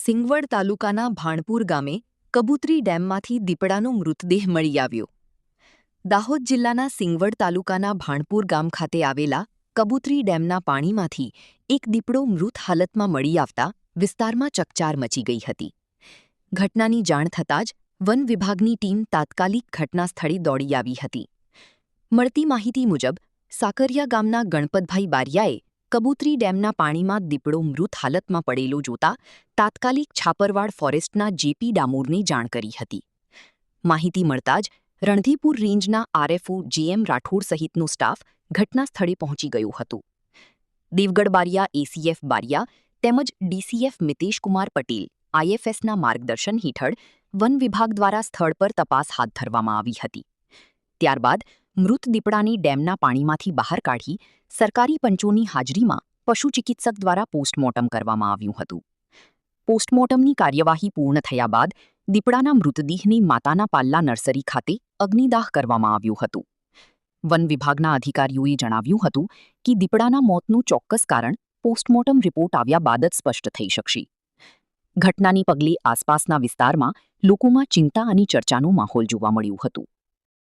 સિંગવડ તાલુકાના ભાણપુર ગામે કબૂતરી ડેમમાંથી દીપડાનો મૃતદેહ મળી આવ્યો. દાહોદ જિલ્લાના સિંગવડ તાલુકાના ભાણપુર ગામ ખાતે આવેલા કબૂતરી ડેમના પાણીમાંથી એક દીપડો મૃત હાલતમાં મળી આવતા વિસ્તારમાં ચકચાર મચી ગઈ હતી. ઘટનાની જાણ થતાં જ વન વિભાગની ટીમ તાત્કાલિક ઘટના સ્થળે દોડી આવી હતી. મળતી માહિતી મુજબ સાકરિયા ગામના ગણપતભાઈ બારિયાએ કબૂતરી ડેમના પાણીમાં દીપડો મૃત હાલતમાં પડેલો જોતા તાત્કાલિક છાપરવાડ ફોરેસ્ટના જેપી ડામોરને જાણ કરી હતી. માહિતી મળતા જ રણધીપુર રેન્જના આરએફઓ જેએમ રાઠોડ સહિતનો સ્ટાફ ઘટના સ્થળે પહોંચી ગયો હતો. દેવગઢ બારિયા એસીએફ બારિયા તેમજ ડીસીએફ મિતેશકુમાર પટેલ આઈએફએસના માર્ગદર્શન હેઠળ વન વિભાગ દ્વારા સ્થળ પર તપાસ હાથ ધરવામાં આવી હતી. ત્યારબાદ મૃત દીપડાને ડેમના પાણીમાંથી બહાર કાઢી સરકારી પંચોની હાજરીમાં પશુ ચિકિત્સક દ્વારા પોસ્ટમોર્ટમ કરવામાં આવ્યું હતું. પોસ્ટમોર્ટમની કાર્યવાહી પૂર્ણ થયા બાદ દીપડાના મૃતદેહને માતાના પાલ્લા નર્સરી ખાતે અગ્નિદાહ કરવામાં આવ્યું હતું. વન વિભાગના અધિકારીઓએ જણાવ્યું હતું કે દીપડાના મોતનું ચોક્કસ કારણ પોસ્ટમોર્ટમ રિપોર્ટ આવ્યા બાદ જ સ્પષ્ટ થઈ શકશે. ઘટનાને પગલે આસપાસના વિસ્તારમાં લોકોમાં ચિંતા અને ચર્ચાનો માહોલ જોવા મળ્યો હતો.